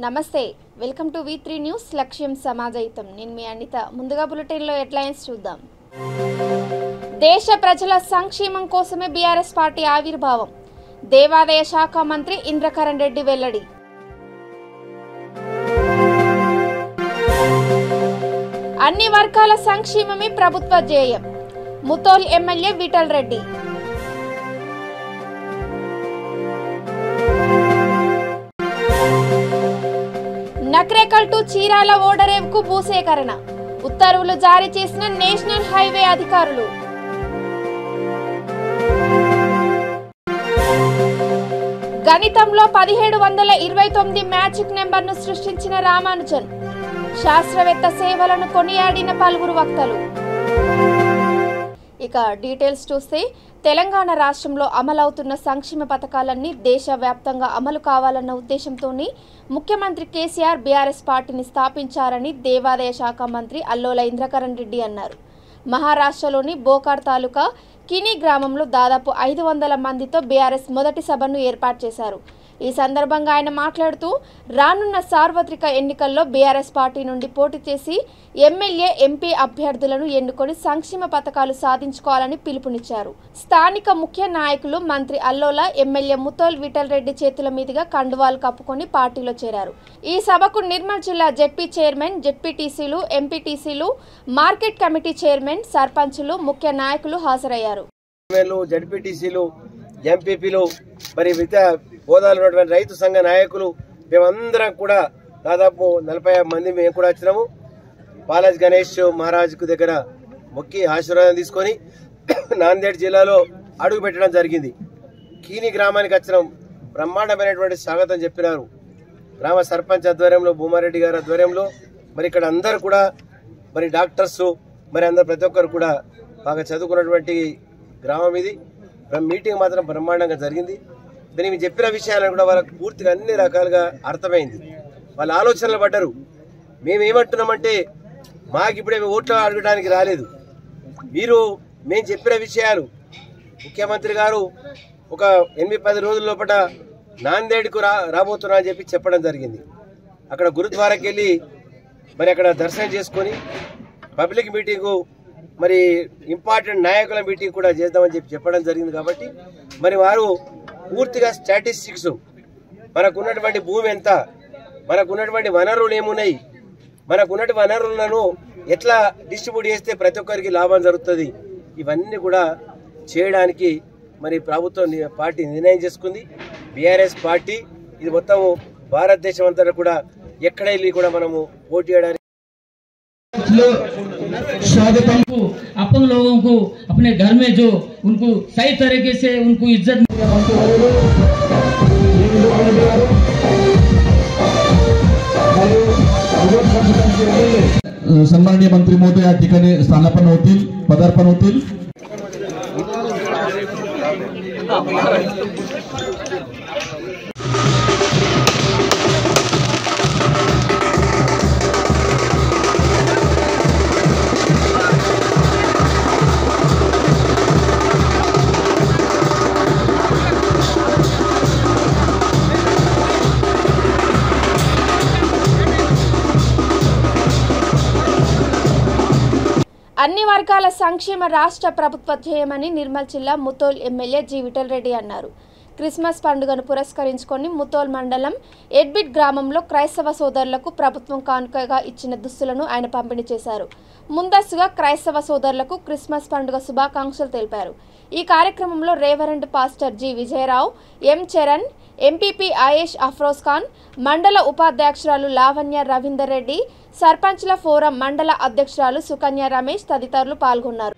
నమస్తే welcome to V3 news లక్ష్యం సమాజయితం నేను మీ అనిత ముందుగా బులెటిన్ లో హెడ్లైన్స్ చూద్దాం దేశ ప్రజల సంక్షేమం కోసమే బీఆర్ఎస్ పార్టీ ఆవిర్భావం దేవాదాయ శాఖ మంత్రి ఇంద్రకరణ్ రెడ్డి వెల్లడి అన్ని వర్గాల సంక్షేమమే ప్రభుత్వ ధ్యేయం ముతోల్ ఎమ్మెల్యే విఠల్ రెడ్డి నక్రేకల్ టు చీరాల ఓడరేవుకు భూసేకరణ ఉత్తర్వులు జారీ చేసిన నేషనల్ హైవే అధికారులు గణితంలో 1729 మ్యాజిక్ నెంబర్ను సృష్టించిన రామానుజన్ శాస్త్రవేత్త సేవలను కొనియాడిన పలువురు వక్తలు ఇక డీటెయిల్స్ చూస్తే తెలంగాణ రాష్ట్రంలో అమలవుతున్న సంక్షేమ పథకాలన్నీ దేశవ్యాప్తంగా అమలు కావాలన్న ఉద్దేశంతోనే ముఖ్యమంత్రి కేసీఆర్ బీఆర్ఎస్ పార్టీని స్థాపించారని దేవాదాయ శాఖ మంత్రి అల్లోల ఇంద్రకరణ్ రెడ్డి అన్నారు. మహారాష్ట్రలోని బోకార్ తాలూకా కిని గ్రామంలో దాదాపు 500 మందితో బీఆర్ఎస్ మొదటి సభను ఏర్పాటు చేశారు. ఈ సందర్భంగా ఆయన మాట్లాడుతూ రానున్న సార్వత్రిక ఎన్నికల్లో బీఆర్ఎస్ పార్టీ నుండి పోటీ చేసి ఎమ్మెల్యే ఎంపీ అభ్యర్థులను ఎన్నుకొని సంక్షేమ పథకాలు సాధించుకోవాలని పిలుపునిచ్చారు. స్థానిక ముఖ్య నాయకులు మంత్రి అల్లోల ఎమ్మెల్యే ముతోల్ విఠల్ రెడ్డి చేతుల మీదుగా కండువాలు కప్పుకొని పార్టీలో చేరారు. ఈ సభకు నిర్మల్ జిల్లా జెడ్పీ చైర్మన్, జెడ్పీటీసీలు, ఎంపీటీసీలు, మార్కెట్ కమిటీ చైర్మన్, సర్పంచులు, ముఖ్య నాయకులు హాజరయ్యారు. ఎంపీపీలు మరి మిగతా హోదాలు ఉన్నటువంటి రైతు సంఘ నాయకులు మేమందరం కూడా దాదాపు 40 మంది మేము కూడా వచ్చినాము. బాలాజీ గణేష్ మహారాజుకు దగ్గర మొక్కి ఆశీర్వాదం తీసుకొని నాందేడ్ జిల్లాలో అడుగు పెట్టడం జరిగింది. కీని గ్రామానికి వచ్చిన బ్రహ్మాండమైనటువంటి స్వాగతం చెప్పినారు. గ్రామ సర్పంచ్ ఆధ్వర్యంలో, భూమారెడ్డి గారి ఆధ్వర్యంలో మరి ఇక్కడ అందరు కూడా మరి డాక్టర్స్ మరి అందరు ప్రతి ఒక్కరు కూడా బాగా చదువుకున్నటువంటి గ్రామం ఇది. మీటింగ్ మాత్రం బ్రహ్మాండంగా జరిగింది. దీనికి చెప్పిన విషయాలను కూడా వాళ్ళకు పూర్తిగా అన్ని రకాలుగా అర్థమైంది. వాళ్ళ ఆలోచనలు పడ్డారు. మేమేమంటున్నామంటే మాకు ఇప్పుడే ఓట్లు అడగడానికి రాలేదు. మేము చెప్పిన విషయాలు ముఖ్యమంత్రి గారు ఒక 8-10 రోజుల లోపల నాందేడ్కు రాబోతున్నా అని చెప్పి చెప్పడం జరిగింది. అక్కడ గురుద్వారాకి వెళ్ళి మరి అక్కడ దర్శనం చేసుకొని పబ్లిక్ మీటింగు మరి ఇంపార్టెంట్ నాయకుల మీటింగ్ కూడా చేద్దామని చెప్పడం జరిగింది. కాబట్టి మరి వారు పూర్తిగా స్టాటిస్టిక్స్, మనకున్నటువంటి భూమి ఎంత, మనకున్నటువంటి వనరులు ఏమున్నాయి, మనకున్నటువంటి వనరులను ఎట్లా డిస్ట్రిబ్యూట్ చేస్తే ప్రతి ఒక్కరికి లాభం జరుగుతుంది, ఇవన్నీ కూడా చేయడానికి మరి ప్రభుత్వం పార్టీ నిర్ణయం చేసుకుంది. బీఆర్ఎస్ పార్టీ ఇది మొత్తం భారతదేశం అంతా కూడా ఎక్కడ వెళ్ళి కూడా మనము పోటీ చేయడానికి स्वागतम को अपन लोगों को अपने घर में जो उनको सही तरीके से उनको इज्जत सन्माननीय मंत्री महोदय या ठिकाणी स्थानापन्न होतील, पदार्पण होतील. అన్ని వర్గాల సంక్షేమ రాష్ట్ర ప్రభుత్వ ధ్యేయమని నిర్మల్ జిల్లా ముతోల్ ఎమ్మెల్యే జి విఠల్ రెడ్డి అన్నారు. క్రిస్మస్ పండుగను పురస్కరించుకొని ముతోల్ మండలం ఎడ్బిట్ గ్రామంలో క్రైస్తవ సోదరులకు ప్రభుత్వం కానుకగా ఇచ్చిన దుస్తులను ఆయన పంపిణీ చేశారు. ముందస్తుగా క్రైస్తవ సోదరులకు క్రిస్మస్ పండుగ శుభాకాంక్షలు తెలిపారు. ఈ కార్యక్రమంలో రేవరెండ్ పాస్టర్ జి విజయరావు, ఎం చరణ్, ఎంపీపీ ఆయేష్ అఫ్రోజ్ ఖాన్, మండల ఉపాధ్యక్షురాలు లావణ్య రవీందర్ రెడ్డి, సర్పంచ్ల ఫోరం మండల అధ్యక్షురాలు సుకన్య రమేష్ తదితరులు పాల్గొన్నారు.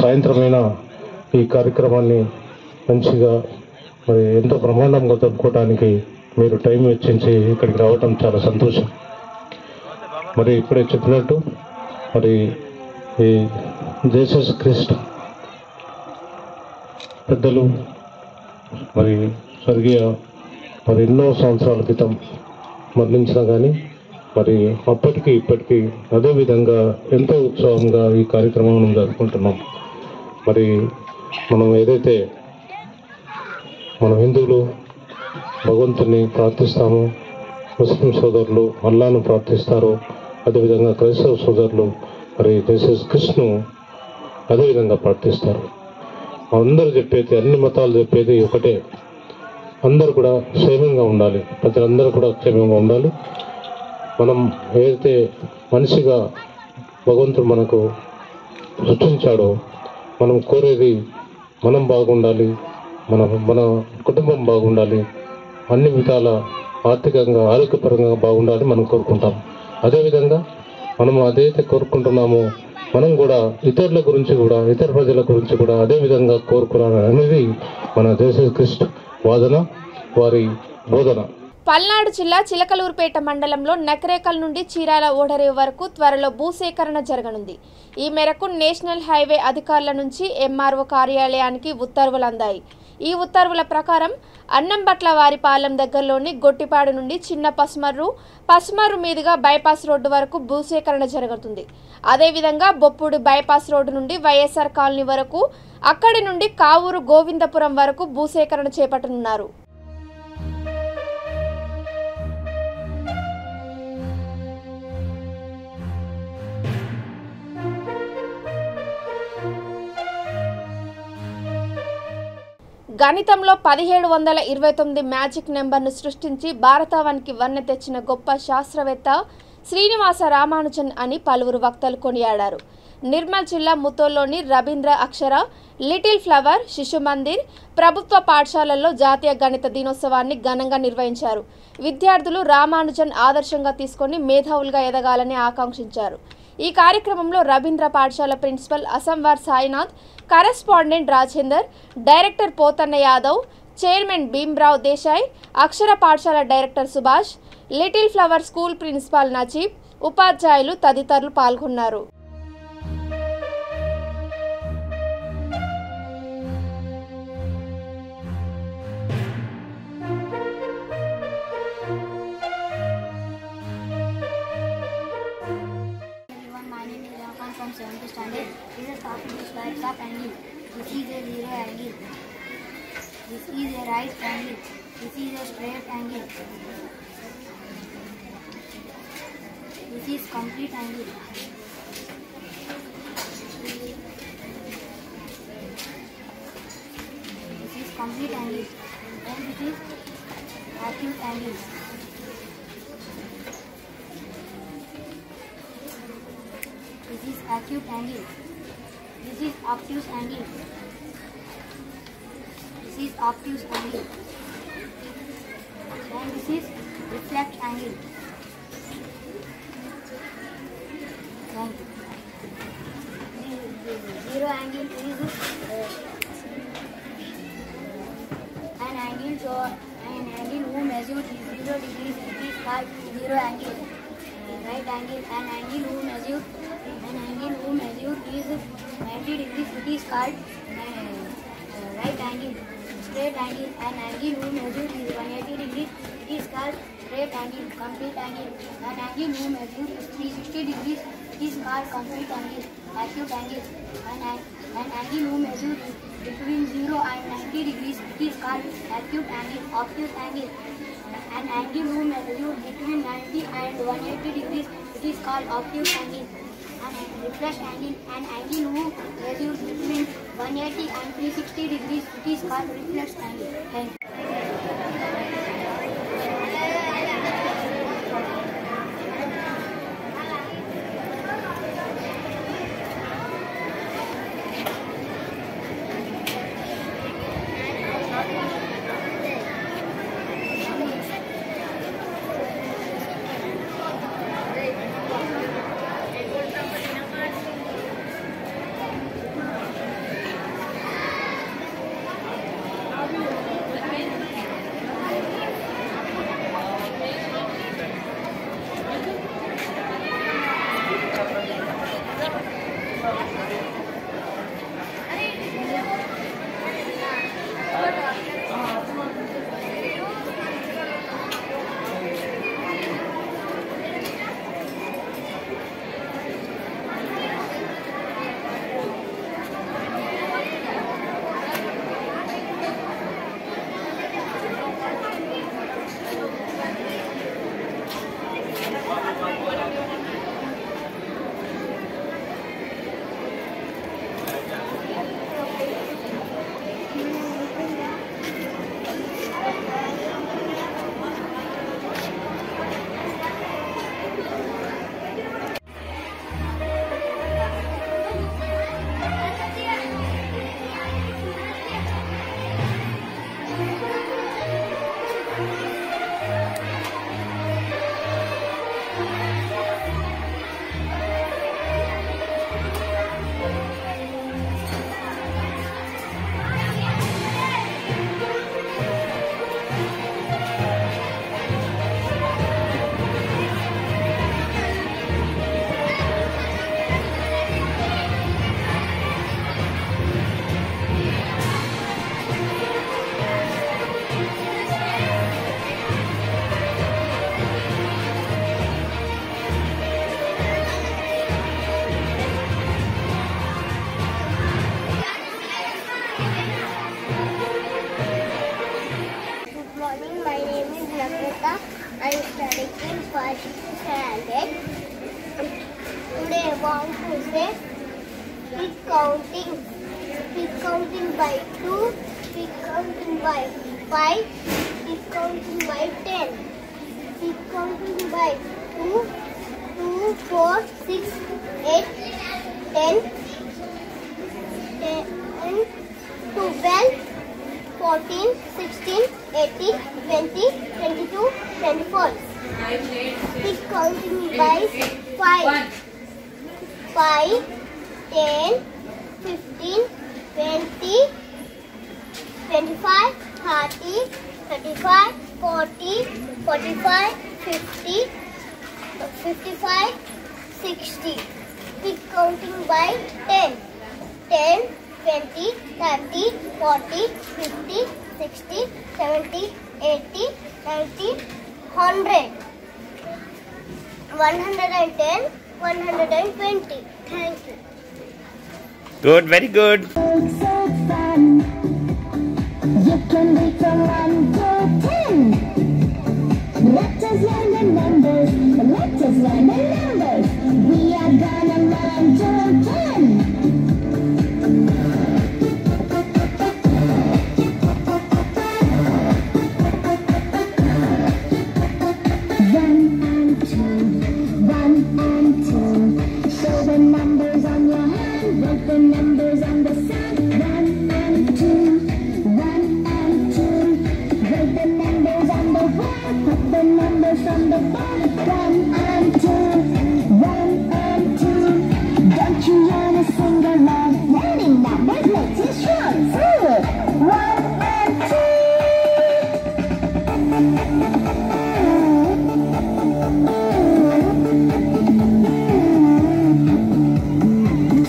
సాయంత్రమైన ఈ కార్యక్రమాన్ని మంచిగా మరి ఎంతో బ్రహ్మాండంగా జరుపుకోవడానికి మీరు టైం వెచ్చించి ఇక్కడికి రావటం చాలా సంతోషం. మరి ఇప్పుడే చెప్పినట్టు మరి ఈ జీసస్ క్రీస్తు పెద్దలు మరి స్వర్గీయ మరి ఎన్నో సంవత్సరాల క్రితం మరణించినా కానీ మరి అప్పటికి ఇప్పటికీ అదేవిధంగా ఎంతో ఉత్సాహంగా ఈ కార్యక్రమం జరుపుకుంటున్నాం. మరి మనం ఏదైతే మన హిందువులు భగవంతుని ప్రార్థిస్తామో, ముస్లిం సోదరులు అల్లాను ప్రార్థిస్తారో, అదేవిధంగా క్రైస్తవ సోదరులు మరి జీసస్ క్రీస్తును అదేవిధంగా ప్రార్థిస్తారు. అందరూ చెప్పేది, అన్ని మతాలు చెప్పేది ఒకటే, అందరూ కూడా క్షేమంగా ఉండాలి, ప్రజలందరూ కూడా క్షేమంగా ఉండాలి. మనం ఏదైతే మనిషిగా భగవంతుడు మనకు సృష్టించాడో మనం కోరేది మనం బాగుండాలి, మన కుటుంబం బాగుండాలి, అన్ని విధాల ఆర్థికంగా ఆరోగ్యపరంగా బాగుండాలి మనం కోరుకుంటాం. అదేవిధంగా మనం అదైతే కోరుకుంటున్నామో మనం కూడా ఇతరుల గురించి కూడా, ఇతర ప్రజల గురించి కూడా అదేవిధంగా కోరుకున్నాను అనేది మన జీసస్ క్రీస్తు వాదన, వారి బోధన. పల్నాడు జిల్లా చిలకలూరుపేట మండలంలో నకరేకల్ నుండి చీరాల ఓడరేవు వరకు త్వరలో భూసేకరణ జరగనుంది. ఈ మేరకు నేషనల్ హైవే అధికారుల నుంచి ఎంఆర్ఓ కార్యాలయానికి ఉత్తర్వులు అందాయి. ఈ ఉత్తర్వుల ప్రకారం అన్నంబట్ల వారిపాలెం దగ్గరలోని గొట్టిపాడు నుండి చిన్న పసుమర్రు మీదుగా బైపాస్ రోడ్డు వరకు భూసేకరణ జరుగుతుంది. అదేవిధంగా బొప్పుడు బైపాస్ రోడ్డు నుండి వైఎస్ఆర్ కాలనీ వరకు, అక్కడి నుండి కావూరు గోవిందపురం వరకు భూసేకరణ చేపట్టనున్నారు. గణితంలో 1729 మ్యాజిక్ నెంబర్ను సృష్టించి భారతావనికి వన్నె తెచ్చిన గొప్ప శాస్త్రవేత్త శ్రీనివాస రామానుజన్ అని పలువురు వక్తలు కొనియాడారు. నిర్మల్ జిల్లా ముతోల్లోని రవీంద్ర అక్షర, లిటిల్ ఫ్లవర్ శిశు మందిర్ ప్రభుత్వ పాఠశాలల్లో జాతీయ గణిత దినోత్సవాన్ని ఘనంగా నిర్వహించారు. విద్యార్థులు రామానుజన్ ఆదర్శంగా తీసుకొని మేధావులుగా ఎదగాలని ఆకాంక్షించారు. ఈ కార్యక్రమంలో రవీంద్ర పాఠశాల principal Asanwar Sainath, correspondent Rajender, director Pothanna Yadav, chairman Bhimrao Desai, Akshara పాఠశాల director Subhash, little flower school principal Najeeb, ఉపాధ్యాయులు తదితరులు పాల్గొన్నారు. From 7th standard, this is half inch types of angle. This is a zero angle. This is a right angle. This is a straight angle. This is complete angle. This is complete angle. And this is acute angle. This is acute angle. This is obtuse angle. This is obtuse angle. And this is reflect angle. Thank you. Zero angle is an angle who measures 0 degrees. It is called zero angle. Right angle, an angle who measures is 90 degrees. It is called right angle. Straight angle, an angle who measures is 180 degrees. It is called straight angle. Complete angle, an angle who measures is 360 degrees. It is called complete angle. Acute angle, an angle who measures between 0 and 90 degrees. It is called acute angle. Obtuse angle, an angle who measures between 90 and 180 degrees. It is called obtuse angle. An reflex angle, an angle who measures between 180 and 360 degrees. It is called reflex angle. Thank you. morning. My name is Navrata. I am studying in first standard. Today I want to say pick counting. Pick counting by 2, pick counting by 5, pick counting by 10, pick counting by 2, 2, 4, 6, 8, 10, 12, 14, 16, 18, 20, 22, 24. Pick counting by 5, 10, 15, 20, 25, 30, 35, 40, 45, 50, 55, 60. Pick counting by 10, 20, 30, 40, 50, 60, 70, 80, 90, 100. 110, 120. Thank you. Good, very good. So fun. You can read from 1 to 10. Let us learn the numbers. Let us learn the numbers. We are gonna learn to 10. 1 and 2. 1 and 2. Show the numbers on your hand. Write the numbers on the side. 1 and 2. 1 and 2. Write the numbers on the wall. Put the numbers on the board. 1 and 2. 1 and 2. Don't you wanna sing along? Learning numbers makes you strong. Sing it. 1 and 2.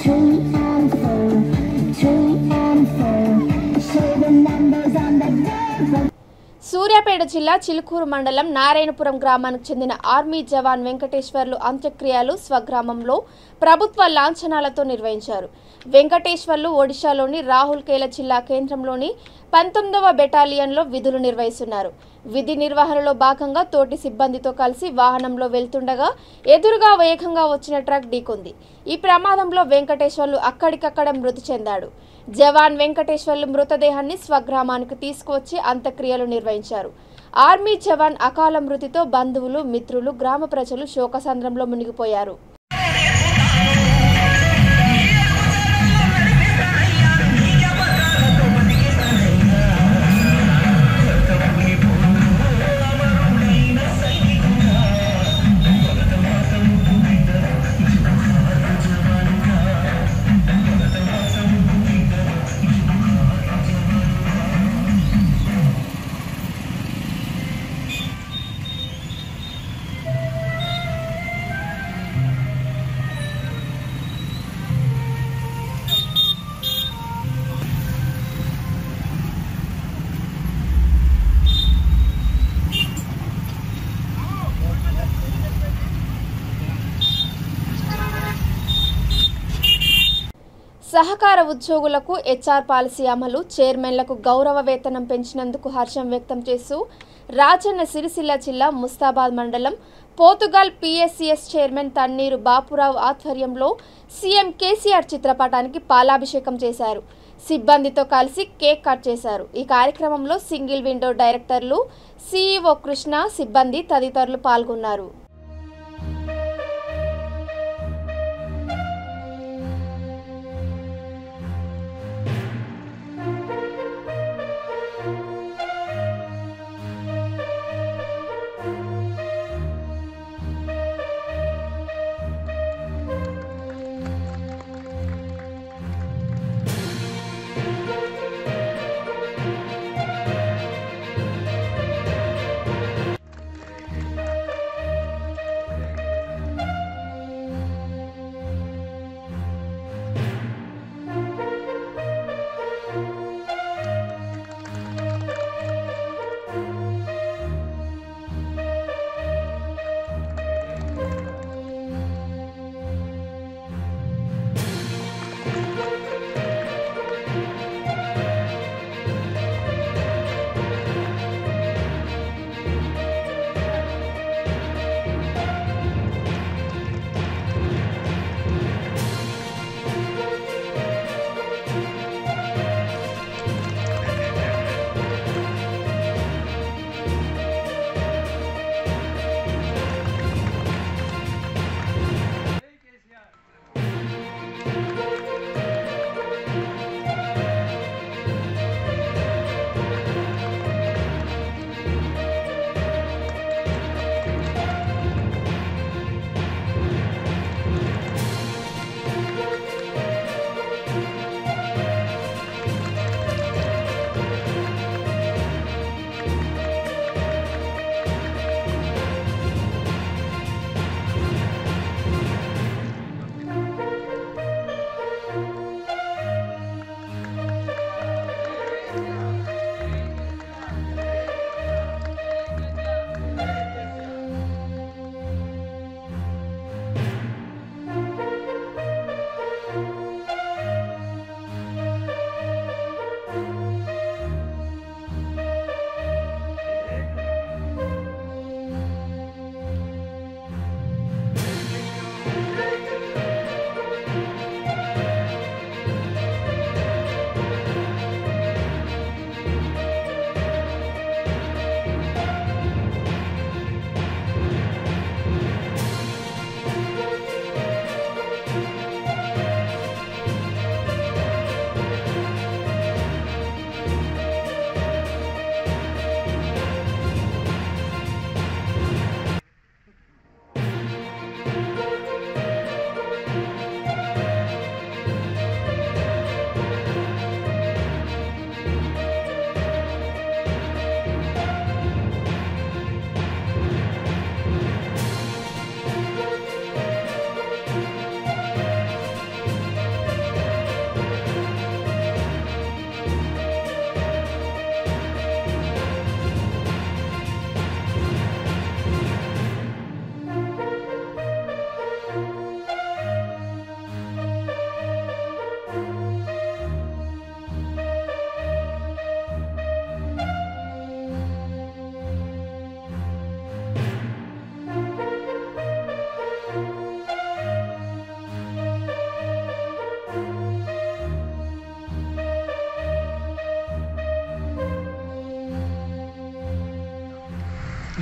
3 and 4. 3 and 4. Show the numbers on the board. Suryapet జిల్లా చిలుకూరు మండలం నారాయణపురం గ్రామానికి చెందిన army జవాన్ వెంకటేశ్వర్లు అంత్యక్రియలు స్వగ్రామంలో ప్రభుత్వ లాంఛనాలతో నిర్వహించారు. వెంకటేశ్వర్లు ఒడిశాలోని రాహుల్కేలా జిల్లా కేంద్రంలోని 19వ బెటాలియన్లో విధులు నిర్వహిస్తున్నారు. విధి నిర్వహణలో భాగంగా తోటి సిబ్బందితో కలిసి వాహనంలో వెళ్తుండగా ఎదురుగా వేగంగా వచ్చిన ట్రక్ ఢీకొంది. ఈ ప్రమాదంలో వెంకటేశ్వర్లు అక్కడికక్కడ మృతి చెందాడు. జవాన్ వెంకటేశ్వర్లు మృతదేహాన్ని స్వగ్రామానికి తీసుకువచ్చి అంత్యక్రియలు నిర్వహించారు. ఆర్మీ జవాన్ అకాల మృతితో బంధువులు, మిత్రులు, గ్రామ ప్రజలు శోకసంద్రంలో మునిగిపోయారు. సహకార ఉద్యోగులకు హెచ్ఆర్ పాలసీ అమలు, చైర్మన్లకు గౌరవ వేతనం పెంచినందుకు హర్షం వ్యక్తం చేస్తూ రాజన్న సిరిసిల్ల జిల్లా ముస్తాబాద్ మండలం పోతుగల్ పిఎస్సిఎస్ చైర్మన్ తన్నీరు బాపురావు ఆధ్వర్యంలో సీఎం కేసీఆర్ చిత్రపటానికి పాలాభిషేకం చేశారు. సిబ్బందితో కలిసి కేక్ కట్ చేశారు. ఈ కార్యక్రమంలో సింగిల్ విండో డైరెక్టర్లు, సీఈఓ కృష్ణ, సిబ్బంది తదితరులు పాల్గొన్నారు.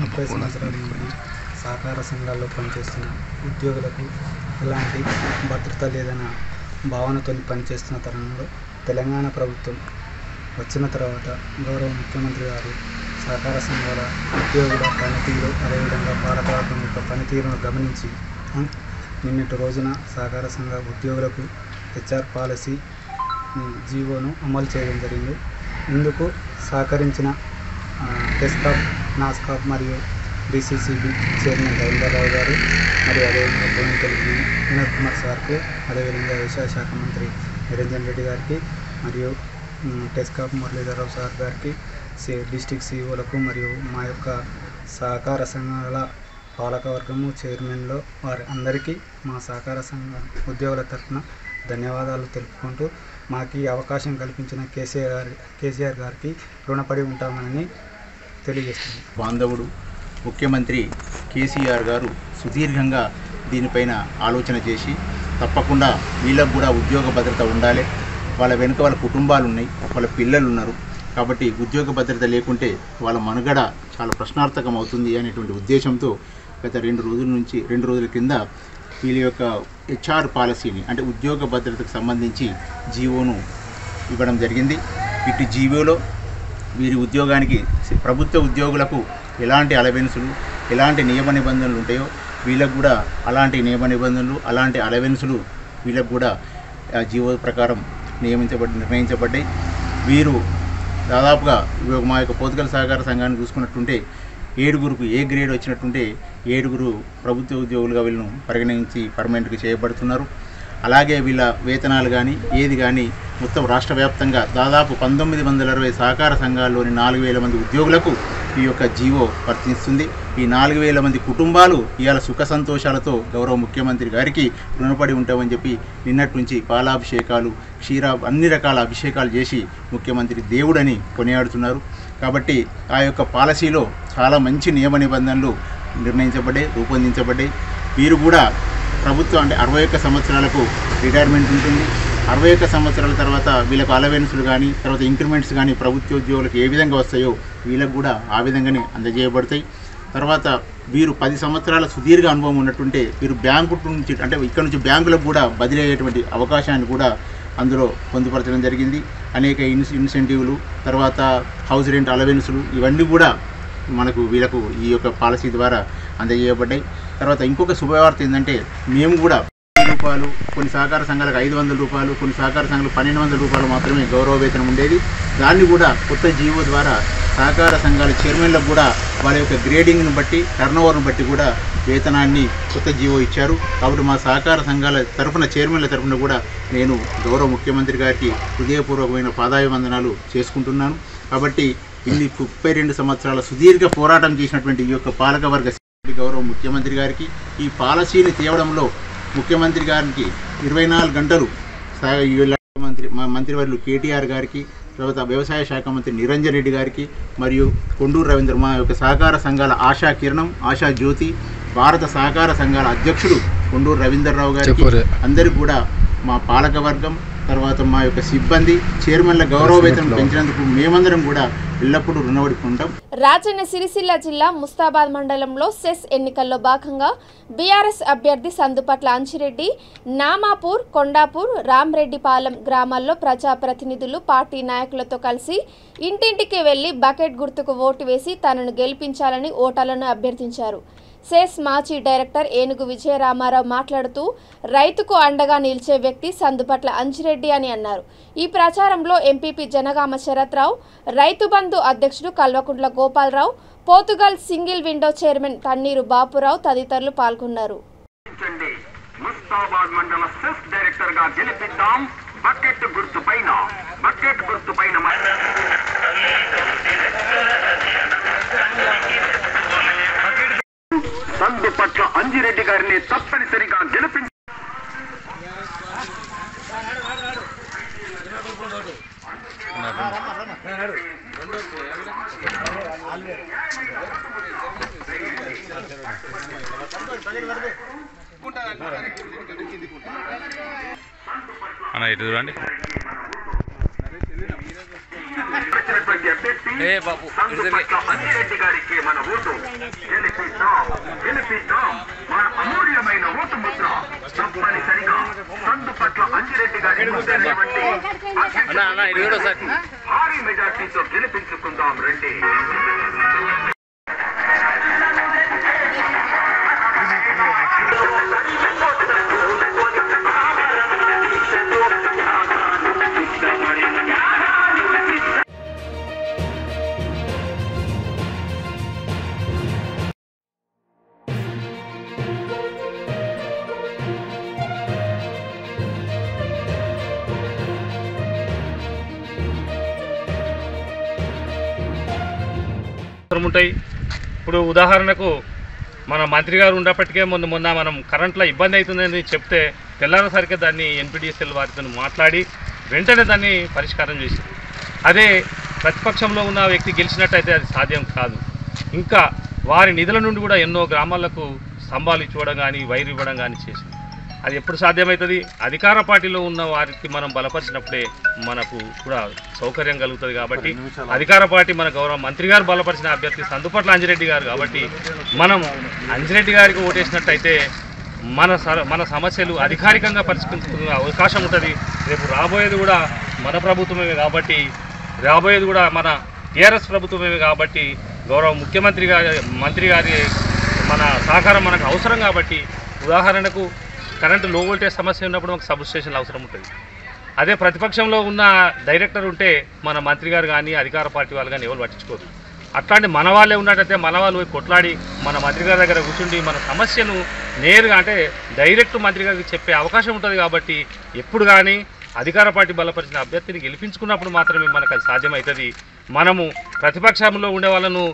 30 సంవత్సరాల నుండి సహకార సంఘాల్లో పనిచేస్తున్న ఉద్యోగులకు ఎలాంటి భద్రత లేదన్న భావనతో పనిచేస్తున్న తరుణంలో తెలంగాణ ప్రభుత్వం వచ్చిన తర్వాత గౌరవ ముఖ్యమంత్రి గారు సహకార సంఘాల ఉద్యోగుల పనితీరు అదేవిధంగా పాలకవర్గం యొక్క పనితీరును గమనించి నిన్నటి రోజున సహకార సంఘ ఉద్యోగులకు హెచ్ఆర్ పాలసీ జీవోను అమలు చేయడం జరిగింది. ఇందుకు సహకరించిన టెస్కాప్, నాస్కాప్ మరియు డిసిసిబి చైర్మన్ రవీంద్రరావు గారు మరియు అదేవిధంగా బోయినపల్లి వినోద్ కుమార్ సార్కు, అదేవిధంగా వ్యవసాయ శాఖ మంత్రి నిరంజన్ రెడ్డి గారికి మరియు టెస్కాప్ మురళీధరరావు సార్ గారికి, డిస్టిక్ సిఇఓలకు మరియు మా యొక్క సహకార సంఘాల పాలకవర్గము చైర్మన్లో వారి అందరికీ మా సహకార సంఘ ఉద్యోగుల తరఫున ధన్యవాదాలు తెలుపుకుంటూ మాకు ఈ అవకాశం కల్పించిన కేసీఆర్ గారికి రుణపడి ఉంటామని తెలియజేస్తుంది. బాంధవుడు ముఖ్యమంత్రి కేసీఆర్ గారు సుదీర్ఘంగా దీనిపైన ఆలోచన చేసి తప్పకుండా వీళ్ళకు కూడా ఉద్యోగ భద్రత ఉండాలి, వాళ్ళ వెనుక వాళ్ళ కుటుంబాలు ఉన్నాయి, వాళ్ళ పిల్లలు ఉన్నారు కాబట్టి ఉద్యోగ భద్రత లేకుంటే వాళ్ళ మనుగడ చాలా ప్రశ్నార్థకం అవుతుంది అనేటువంటి ఉద్దేశంతో గత 2 రోజుల కింద వీళ్ళ యొక్క హెచ్ఆర్ పాలసీని అంటే ఉద్యోగ భద్రతకు సంబంధించి జీవోను ఇవ్వడం జరిగింది. ఇటు జీవోలో వీరి ఉద్యోగానికి ప్రభుత్వ ఉద్యోగులకు ఎలాంటి అలవెన్సులు, ఎలాంటి నియమ నిబంధనలు ఉంటాయో వీళ్ళకు కూడా అలాంటి నియమ నిబంధనలు, అలాంటి అలవెన్సులు వీళ్ళకు కూడా జీవో ప్రకారం నిర్ణయించబడ్డాయి. వీరు దాదాపుగా మా యొక్క పోతుగల సహకార సంఘాన్ని చూసుకున్నట్టుంటే 7గురికి ఏ గ్రేడ్ వచ్చినట్టుంటే 7గురు ప్రభుత్వ ఉద్యోగులుగా వీళ్ళను పరిగణించి పర్మనెంట్గా చేయబడుతున్నారు. అలాగే వీళ్ళ వేతనాలు కానీ ఏది కానీ మొత్తం రాష్ట్ర వ్యాప్తంగా దాదాపు 1960 సహకార సంఘాల్లోని 4000 మంది ఉద్యోగులకు ఈ యొక్క జీవో వర్తిస్తుంది. ఈ 4000 మంది కుటుంబాలు ఇవాళ సుఖ సంతోషాలతో గౌరవ ముఖ్యమంత్రి గారికి రుణపడి ఉంటామని చెప్పి నిన్నటి నుంచి పాలాభిషేకాలు, అన్ని రకాల అభిషేకాలు చేసి ముఖ్యమంత్రి దేవుడని కొనియాడుతున్నారు. కాబట్టి ఆ యొక్క పాలసీలో చాలా మంచి నియమ నిబంధనలు రూపొందించబడ్డాయి. వీరు కూడా ప్రభుత్వం అంటే 61 సంవత్సరాలకు రిటైర్మెంట్ ఉంటుంది. 61 సంవత్సరాల తర్వాత వీళ్ళకు అలవెన్సులు కానీ తర్వాత ఇంక్రిమెంట్స్ కానీ ప్రభుత్వ ఉద్యోగులకు ఏ విధంగా వస్తాయో వీళ్ళకు కూడా ఆ విధంగానే అందజేయబడతాయి. తర్వాత వీరు 10 సంవత్సరాల సుదీర్ఘ అనుభవం ఉన్నట్టుంటే వీరు బ్యాంకు నుంచి అంటే ఇక్కడ నుంచి బ్యాంకులకు కూడా బదిలీ అయ్యేటువంటి అవకాశాన్ని కూడా అందులో పొందుపరచడం జరిగింది. అనేక ఇన్సెంటివ్లు, తర్వాత హౌస్ రెంట్ అలవెన్సులు ఇవన్నీ కూడా మనకు వీళ్ళకు ఈ యొక్క పాలసీ ద్వారా అందజేయబడ్డాయి. తర్వాత ఇంకొక శుభవార్త ఏంటంటే మేము కూడా రూపాయలు, కొన్ని సహకార సంఘాలకు 500 రూపాయలు, కొన్ని సహకార సంఘాలకు 1200 రూపాయలు మాత్రమే గౌరవ వేతనం ఉండేది. దాన్ని కూడా కొత్త జీవో ద్వారా సహకార సంఘాల చైర్మన్లకు కూడా వాళ్ళ యొక్క గ్రేడింగ్ను బట్టి, టర్నోవర్ను బట్టి కూడా వేతనాన్ని కొత్త జీవో ఇచ్చారు. కాబట్టి మా సహకార సంఘాల తరఫున చైర్మన్ల తరఫున కూడా నేను గౌరవ ముఖ్యమంత్రి గారికి హృదయపూర్వకమైన పాదాభివందనాలు చేసుకుంటున్నాను. కాబట్టి ఇన్ని 32 సంవత్సరాల సుదీర్ఘ పోరాటం చేసినటువంటి ఈ యొక్క పాలకవర్గ గౌరవ ముఖ్యమంత్రి గారికి ఈ పాలసీని తేవడంలో ముఖ్యమంత్రి గారికి 24 గంటలు మంత్రివర్యులు కేటీఆర్ గారికి, తర్వాత వ్యవసాయ శాఖ మంత్రి నిరంజన్ రెడ్డి గారికి మరియు కొండూరు రవీంద్ర, మా యొక్క సహకార సంఘాల ఆశా కిరణం, ఆశా జ్యోతి, భారత సహకార సంఘాల అధ్యక్షుడు కొండూరు రవీంద్రరావు గారికి, అందరికీ కూడా మా పాలకవర్గం తర్వాత మా యొక్క సిబ్బంది చైర్మన్ల గౌరవ వేతనం పెంచినందుకు మేమందరం కూడా ఎల్లప్పుడూ రుణపడి ఉంటాం. రాజన్న సిరిసిల్ల జిల్లా ముస్తాబాద్ మండలంలో సెస్ ఎన్నికల్లో భాగంగా బీఆర్ఎస్ అభ్యర్థి సందుపట్ల అంజిరెడ్డి నామాపూర్, కొండాపూర్, రామ్రెడ్డిపాలెం గ్రామాల్లో ప్రజాప్రతినిధులు, పార్టీ నాయకులతో కలిసి ఇంటింటికి వెళ్లి బకెట్ గుర్తుకు ఓటు వేసి తనను గెలిపించాలని ఓటర్లను అభ్యర్థించారు. సెస్ మాజీ డైరెక్టర్ ఏనుగు విజయరామారావు మాట్లాడుతూ రైతుకు అండగా నిలిచే వ్యక్తి సందుపట్ల అంజిరెడ్డి అని అన్నారు. ఈ ప్రచారంలో ఎంపీపీ జనగామ శరత్రావు, రైతు బంధు అధ్యక్షుడు Kalvakuntla Gopalrao, Pothugal single window chairman Thanniru Bapurao తదితరులు పాల్గొన్నారు. సందుపట్ల అంజిరెడ్డి గారిని తప్పనిసరిగా గెలిపించి అన్న ఇటు చూడండి. వచ్చినటువంటి అభ్యర్థి సందుపట్ల అంజిరెడ్డి గారికి మన ఓటు. గెలిపిద్దాం మన అమూల్యమైన ఓటు ముద్ర తప్పనిసరిగా సందుపట్ల అంజిరెడ్డి గారి భారీ మెజార్టీతో గెలిపించుకుందాం రండి. ఉంటాయి. ఇప్పుడు ఉదాహరణకు మన మంత్రి గారు ఉన్నప్పటికే మొన్న మనం కరెంట్లో ఇబ్బంది అవుతుందని చెప్తే తెల్లారేసరికి దాన్ని ఎన్పీడీఎస్ఎల్ వారితో మాట్లాడి వెంటనే దాన్ని పరిష్కారం చేసింది. అదే ప్రతిపక్షంలో ఉన్న వ్యక్తి గెలిచినట్టయితే అది సాధ్యం కాదు. ఇంకా వారి నిధుల నుండి కూడా ఎన్నో గ్రామాలకు స్తంభాలు ఇవ్వడం కానీ వైరు ఇవ్వడం కానీ చేసింది. అది ఎప్పుడు సాధ్యమవుతుంది? అధికార పార్టీలో ఉన్న వారికి మనం బలపరిచినప్పుడే మనకు కూడా సౌకర్యం కలుగుతుంది. కాబట్టి అధికార పార్టీ మన గౌరవ మంత్రి గారు బలపరిచిన అభ్యర్థి సందుపట్ల అంజిరెడ్డి గారు కాబట్టి మనం అంజిరెడ్డి గారికి ఓటేసినట్టయితే మన సమస్యలు అధికారికంగా పరిష్కరించుకునే అవకాశం ఉంటుంది. రేపు రాబోయేది కూడా మన ప్రభుత్వమే కాబట్టి రాబోయేది కూడా మన టీఆర్ఎస్ ప్రభుత్వమే కాబట్టి గౌరవ మంత్రి గారి మన సహకారం మనకు అవసరం. కాబట్టి ఉదాహరణకు కరెంటు లో వోల్టేజ్ సమస్య ఉన్నప్పుడు మాకు సబ్ స్టేషన్లు అవసరం ఉంటుంది. అదే ప్రతిపక్షంలో ఉన్న డైరెక్టర్ ఉంటే మన మంత్రి గారు కానీ అధికార పార్టీ వాళ్ళు కానీ ఎవరు పట్టించుకోరు. అట్లాంటి మన వాళ్ళే ఉన్నట్టయితే మన వాళ్ళు కొట్లాడి మన మంత్రి గారి దగ్గర కూర్చుండి మన సమస్యను నేరుగా అంటే డైరెక్ట్ మంత్రి గారికి చెప్పే అవకాశం ఉంటుంది. కాబట్టి ఎప్పుడు కానీ అధికార పార్టీ బలపరిచిన అభ్యర్థిని గెలిపించుకున్నప్పుడు మాత్రమే మనకు అది సాధ్యమవుతుంది. మనము ప్రతిపక్షంలో ఉండే వాళ్ళను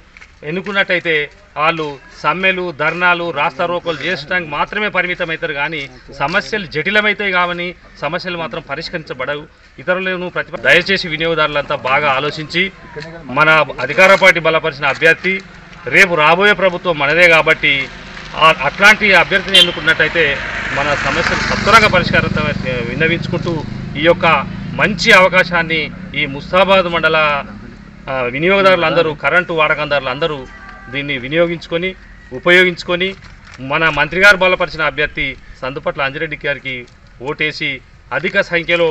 ఎన్నుకున్నట్టయితే వాళ్ళు సమ్మెలు ధర్నాలు రాస్తారోకోలు చేయడానికి మాత్రమే పరిమితం అవుతారు. కానీ సమస్యలు జటిలమవుతాయి కానీ సమస్యలు మాత్రం పరిష్కరించబడవు. ఇతరులను దయచేసి వినియోగదారులంతా బాగా ఆలోచించి మన అధికార పార్టీ బలపరిచిన అభ్యర్థి రేపు రాబోయే ప్రభుత్వం మనదే కాబట్టి అట్లాంటి అభ్యర్థిని ఎన్నుకున్నట్టయితే మన సమస్యలు సత్వరంగా పరిష్కారం విన్నవించుకుంటూ ఈ యొక్క మంచి అవకాశాన్ని ఈ ముస్తాబాద్ మండల వినియోగదారులందరూ కరెంటు వాడకందారులందరూ దీన్ని ఉపయోగించుకొని మన మంత్రి గారు బలపరిచిన అభ్యర్థి సందుపట్ల అంజిరెడ్డి గారికి ఓటేసి అధిక సంఖ్యలో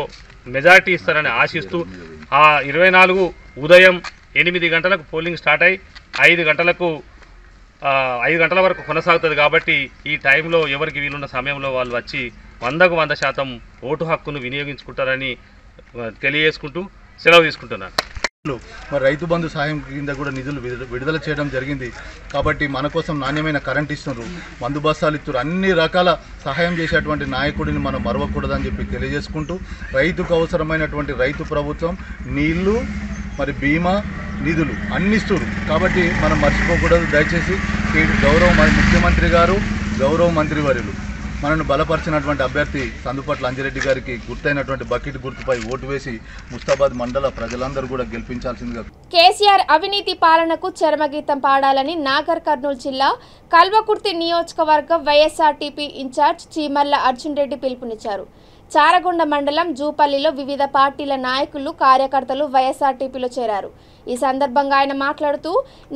మెజారిటీ ఇస్తారని ఆశిస్తూ 24 ఉదయం 8 గంటలకు పోలింగ్ స్టార్ట్ అయ్యి 5 గంటల వరకు కొనసాగుతుంది. కాబట్టి ఈ టైంలో ఎవరికి వీలున్న సమయంలో వాళ్ళు వచ్చి 100% ఓటు హక్కును వినియోగించుకుంటారని తెలియజేసుకుంటూ సెలవు తీసుకుంటున్నాను. మరి రైతు బంధు సాయం కింద కూడా నిధులు విడుదల చేయడం జరిగింది. కాబట్టి మన కోసం నాణ్యమైన కరెంట్ ఇస్తున్నారు, మందు బస్తాలు ఇస్తున్నారు, అన్ని రకాల సహాయం చేసేటువంటి నాయకుడిని మనం మరవకూడదని చెప్పి తెలియజేసుకుంటూ రైతుకు అవసరమైనటువంటి రైతు ప్రభుత్వం నీళ్లు మరి బీమా నిధులు అన్ని ఇస్తున్నారు. కాబట్టి మనం మర్చిపోకూడదు. దయచేసి గౌరవ ముఖ్యమంత్రి గారు గౌరవ మంత్రివర్యులు మనను బలపరిచినటువంటి అభ్యర్థి సందుపట్ల అంజిరెడ్డి గారికి గుర్తైనటువంటి బకెట్ గుర్తుపై ఓటు వేసి ముస్తాబాద్ మండల ప్రజలందరూ కూడా గెలిపించాల్సిందిగా. కేసీఆర్ అవినీతి పాలనకు చరమగీతం పాడాలని నాగర్ కర్నూలు జిల్లా కల్వకుర్తి నియోజకవర్గం వైఎస్ఆర్టీపీ ఇన్ఛార్జ్ చీమర్ల అర్జున్ రెడ్డి పిలుపునిచ్చారు. చారగొండ మండలం జూపల్లిలో వివిధ పార్టీల నాయకులు కార్యకర్తలు వైఎస్ఆర్టీపీలో చేరారు. ఈ సందర్భంగా ఆయన మాట్లాడుతూ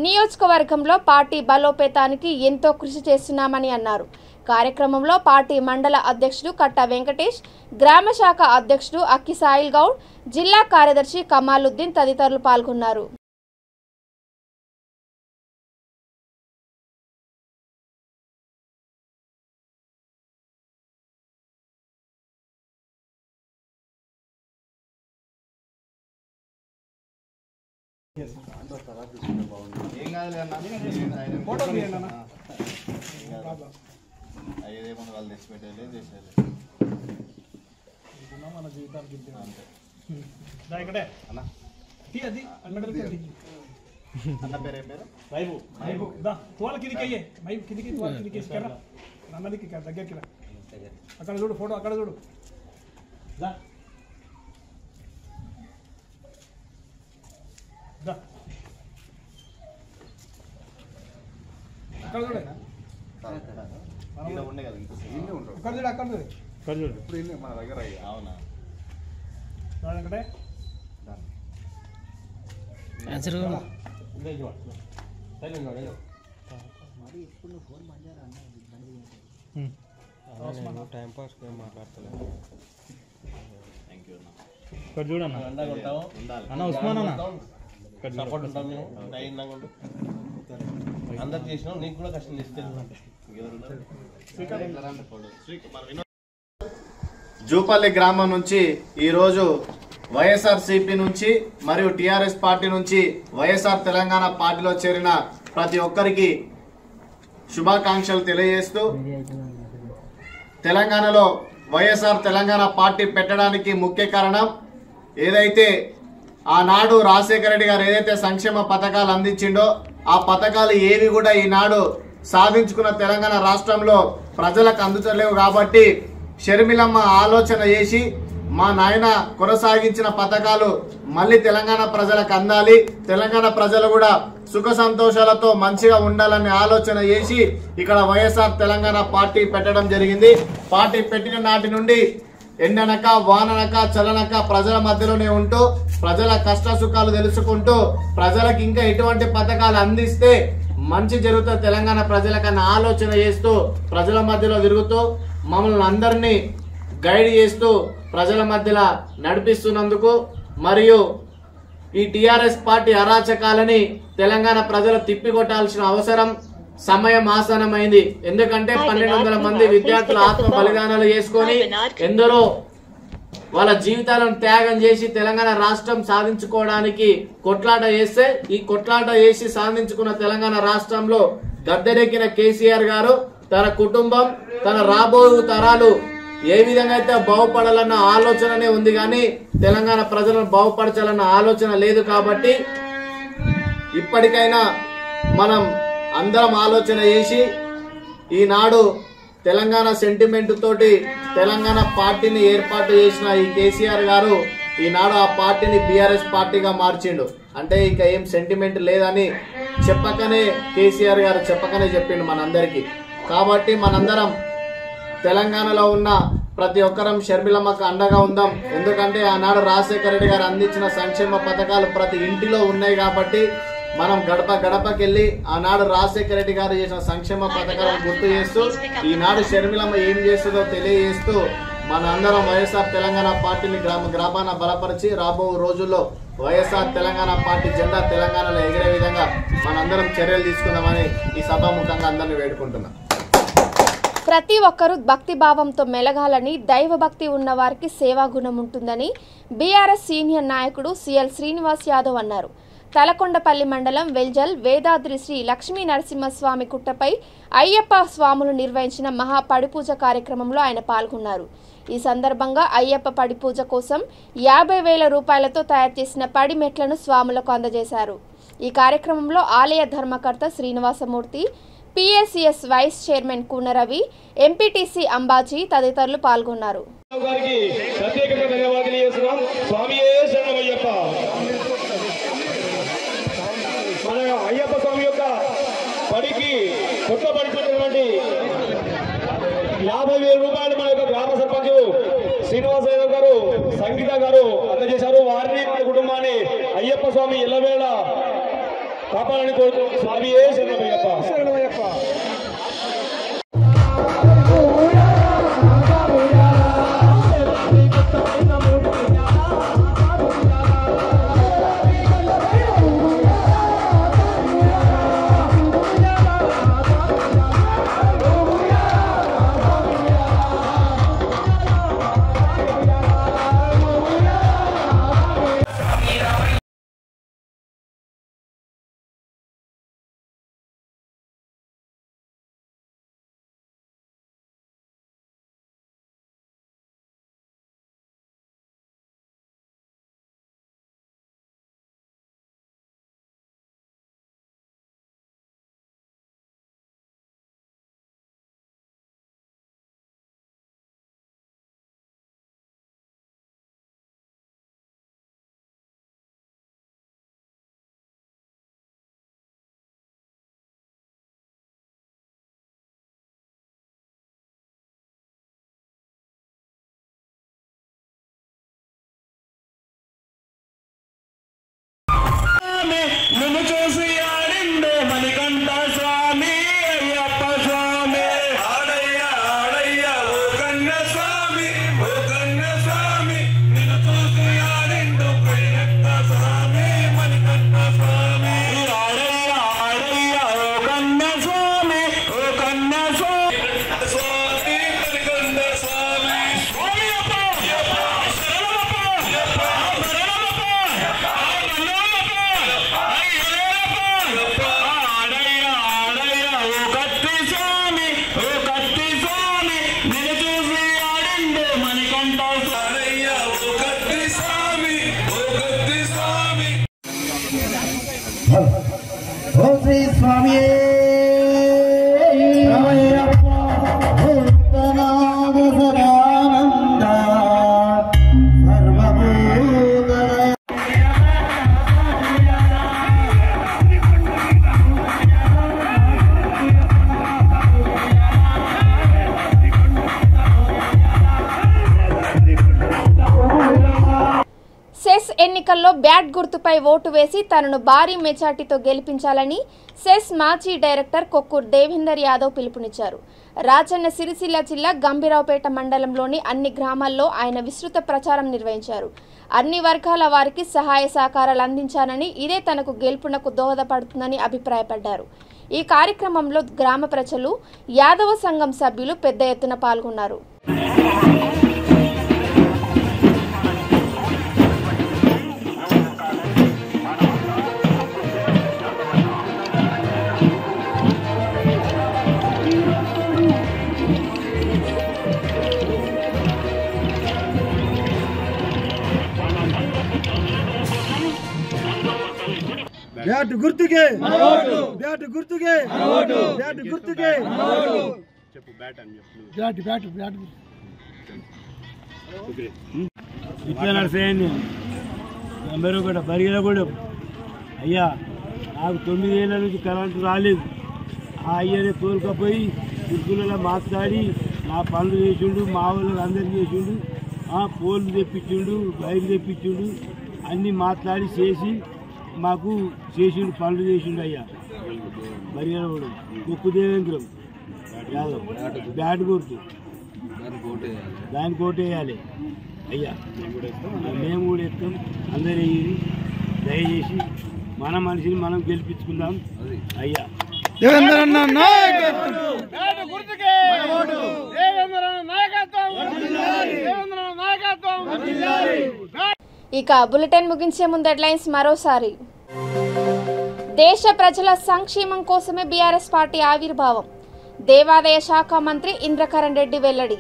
నియోజకవర్గంలో పార్టీ బలోపేతానికి ఎంతో కృషి చేస్తున్నామని అన్నారు. కార్యక్రమంలో పార్టీ మండల అధ్యక్షుడు కట్ట వెంకటేష్, గ్రామ శాఖ అధ్యక్షుడు అక్కి సాయిల్ గౌడ్, జిల్లా కార్యదర్శి కమాలుద్దీన్ తదితరులు పాల్గొన్నారు. అయ్యేదేమో వాళ్ళు తెచ్చిపెట్టాలి చేసేది మన జీవితానికి అన్న పేరు ఏం పేరు? దగ్గరికి అక్కడ చూడు ఫోటో అక్కడ చూడు. అక్కడ చూడు అక్కడ చూడు ఇప్పుడు మన దగ్గర. అవునా టైం పాస్ మాట్లాడతలేదు. ఇక్కడ చూడన్నా అన్న ఉస్మాన్ అన్న సపోర్ట్ ఉంటాం మేము అందరు చేసినాం నీకు కూడా కష్టం తీసుకెళ్ళి జూపల్లి గ్రామం నుంచి ఈరోజు వైఎస్ఆర్సీపీ నుంచి మరియు టీఆర్ఎస్ పార్టీ నుంచి వైఎస్ఆర్ తెలంగాణ పార్టీలో చేరిన ప్రతి ఒక్కరికి శుభాకాంక్షలు తెలియజేస్తూ తెలంగాణలో వైఎస్ఆర్ తెలంగాణ పార్టీ పెట్టడానికి ముఖ్య కారణం ఏదైతే ఆనాడు రాజశేఖర రెడ్డి గారు ఏదైతే సంక్షేమ పథకాలు అందించిండో ఆ పథకాలు ఏవి కూడా ఈనాడు సాధించుకున్న తెలంగాణ రాష్ట్రంలో ప్రజలకు అందుతలేవు కాబట్టి షర్మిలమ్మ ఆలోచన చేసి మా నాయన కొనసాగించిన పథకాలు మళ్ళీ తెలంగాణ ప్రజలకు అందాలి, తెలంగాణ ప్రజలు కూడా సుఖ సంతోషాలతో మంచిగా ఉండాలని ఆలోచన చేసి ఇక్కడ వైఎస్ఆర్ తెలంగాణ పార్టీ పెట్టడం జరిగింది. పార్టీ పెట్టిన నాటి నుండి ఎండనక వాననక చలనక ప్రజల మధ్యలోనే ఉంటూ ప్రజల కష్ట సుఖాలు తెలుసుకుంటూ ప్రజలకు ఇంకా ఎటువంటి పథకాలు అందిస్తే మంచి జరుగుతుంది తెలంగాణ ప్రజలకన్నా ఆలోచన చేస్తూ ప్రజల మధ్యలో తిరుగుతూ మమ్మల్ని అందరినీ గైడ్ చేస్తూ ప్రజల మధ్యలో నడిపిస్తున్నందుకు మరియు ఈ టీఆర్ఎస్ పార్టీ అరాచకాలని తెలంగాణ ప్రజలు తిప్పికొట్టాల్సిన అవసరం సమయం ఆసనమైంది. ఎందుకంటే 1200 మంది విద్యార్థులు ఆత్మ బలిదానాలు చేసుకొని ఎందరో వాళ్ళ జీవితాలను త్యాగం చేసి తెలంగాణ రాష్ట్రం సాధించుకోవడానికి కొట్లాట చేస్తే ఈ కొట్లాట చేసి సాధించుకున్న తెలంగాణ రాష్ట్రంలో గద్దెనెక్కిన కేసీఆర్ గారు తన కుటుంబం తన రాబో తరాలు ఏ విధంగా అయితే బాగుపడాలన్న ఆలోచననే ఉంది కానీ తెలంగాణ ప్రజలను బాగుపరచాలన్న ఆలోచన లేదు. కాబట్టి ఇప్పటికైనా మనం అందరం ఆలోచన చేసి ఈనాడు తెలంగాణ సెంటిమెంట్ తోటి తెలంగాణ పార్టీని ఏర్పాటు చేసిన ఈ కేసీఆర్ గారు ఈనాడు ఆ పార్టీని బీఆర్ఎస్ పార్టీగా మార్చిండు. అంటే ఇక ఏం సెంటిమెంట్ లేదని చెప్పకనే కేసీఆర్ గారు చెప్పకనే చెప్పిండు మనందరికీ. కాబట్టి మనందరం తెలంగాణలో ఉన్న ప్రతి ఒక్కరం షర్మిలమ్మకు అండగా ఉందాం. ఎందుకంటే ఆనాడు రాజశేఖర రెడ్డి గారు అందించిన సంక్షేమ పథకాలు ప్రతి ఇంటిలో ఉన్నాయి కాబట్టి మనం గడప గడపకెళ్ళి ఆనాడు రాజశేఖర రెడ్డి గారు చేసిన సంక్షేమ పథకాలను గుర్తు చేస్తూ ఈనాడు షర్మిలమ్మ ఏం చేస్తుందో తెలియజేస్తూ మన అందరం వైఎస్ఆర్ తెలంగాణ పార్టీని గ్రామ గ్రామాన బలపరిచి రాబో రోజుల్లో వైఎస్ఆర్ తెలంగాణ పార్టీ జెండా తెలంగాణలో ఎగిరే విధంగా మనందరం చర్యలు తీసుకుందామని ఈ సభాముఖంగా అందరినీ వేడుకుంటున్నాం. ప్రతి ఒక్కరూ భక్తి భావంతో మెలగాలని, దైవభక్తి ఉన్న వారికి సేవాగుణం ఉంటుందని బీఆర్ఎస్ సీనియర్ నాయకుడు సిఎల్ శ్రీనివాస్ యాదవ్ అన్నారు. తలకొండపల్లి మండలం వెల్జల్ వేదాద్రి శ్రీ లక్ష్మీ నరసింహస్వామి కుట్టపై అయ్యప్ప స్వాములు నిర్వహించిన మహా పడిపూజ కార్యక్రమంలో ఆయన పాల్గొన్నారు. ఈ సందర్భంగా అయ్యప్ప పడిపూజ కోసం 50,000 రూపాయలతో తయారు చేసిన పడి మెట్లను స్వాములకు అందజేశారు. ఈ కార్యక్రమంలో ఆలయ ధర్మకర్త Srinivasamurthy, PSCS vice chairman Koonaravi, MPTC Ambaji తదితరులు పాల్గొన్నారు. మన అయ్యప్ప స్వామి యొక్క పడికి కొత్త పడిపోయినటువంటి 50,000 రూపాయలు మన యొక్క గ్రామ సర్పంచ్ శ్రీనివాస యాదవ్ గారు, సంగీత గారు అందజేశారు. వారిని మన కుటుంబాన్ని అయ్యప్ప స్వామి ఎల్లవేళ కాపాడని కోరుతూ స్వామి శరణమయ్యప్ప. ఓ శ్రీ స్వామి సెస్ ఎన్నికల్లో బ్యాట్ గుర్తుపై ఓటు వేసి తనను భారీ మెజార్టీతో గెలిపించాలని సెస్ మాజీ డైరెక్టర్ కొక్కూరు దేవేందర్ యాదవ్ పిలుపునిచ్చారు. రాజన్న సిరిసిల్ల జిల్లా గంభీరావుపేట మండలంలోని అన్ని గ్రామాల్లో ఆయన విస్తృత ప్రచారం నిర్వహించారు. అన్ని వర్గాల వారికి సహాయ సహకారాలు అందించానని, ఇదే తనకు గెలుపునకు దోహదపడుతుందని అభిప్రాయపడ్డారు. ఈ కార్యక్రమంలో గ్రామ ప్రజలు, యాదవ సంఘం సభ్యులు పెద్ద ఎత్తున పాల్గొన్నారు. బ్యాట్ గుర్తుకే బ్యాట్ గుర్తుకే బ్యాట్ గుర్తుకే చెప్పు బ్యాట్ అని చెప్పు బ్యాట్ బ్యాట్ ఇట్లా నడిసేయండి అందరూ కూడా బరిగిన కూడా అయ్యా నాకు 9 ఏళ్ళ నుంచి కరెంటు రాలేదు. ఆ అయ్యనే తోలుకపోయి కుర్కులలో మాట్లాడి నా పనులు చేసిండు, మా వాళ్ళకి అందరికి చేసిండు, పోలు తెప్పించిండు, వైర్లు తెప్పించిండు, అన్నీ మాట్లాడి చేసి మాకు చేసిండు, పనులు చేసిండు. అయ్యా బరిగిన కూడా కొక్కు దేవేంద్రం యాదవ్ బ్యాట్ గుర్తు దానికి ఓటేయాలి. అయ్యా మేము కూడా ఎత్తాం, అందరూ వేయాలి. దయచేసి మన మనిషిని మనం గెలిపించుకుందాం. అయ్యా ఇక బులెటిన్ ముగించే ముందు హెడ్లైన్స్ మరోసారి. దేశ ప్రజల సంక్షేమం కోసమే బీఆర్ఎస్ పార్టీ ఆవిర్భావం, దేవాదాయ శాఖ మంత్రి ఇంద్రకరణ్ రెడ్డి వెల్లడి.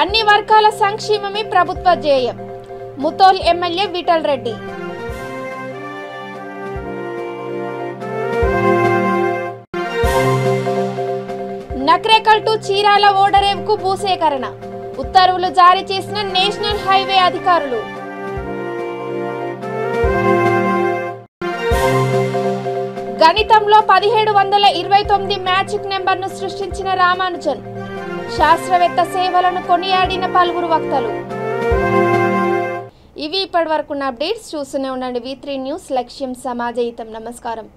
అన్ని వర్గాల సంక్షేమమే ప్రభుత్వ ధ్యేయం, ముతోల్ ఎమ్మెల్యే విఠల్ రెడ్డి. నక్రేకల్ టు చీరాల ఓడరేవుకు భూసేకరణ, ఉత్తర్వులు జారీ చేసిన నేషనల్ హైవే అధికారులు. గణితంలో 1729 మ్యాజిక్ నెంబర్ను సృష్టించిన రామానుజన్, శాస్త్రవేత్త సేవలను కొనియాడిన పలువురు వక్తలు. ఇవి ఇప్పటి వరకున్న అప్డేట్స్. చూస్తూనే ఉండండి V3 న్యూస్, లక్ష్యం సమాజహితం. నమస్కారం.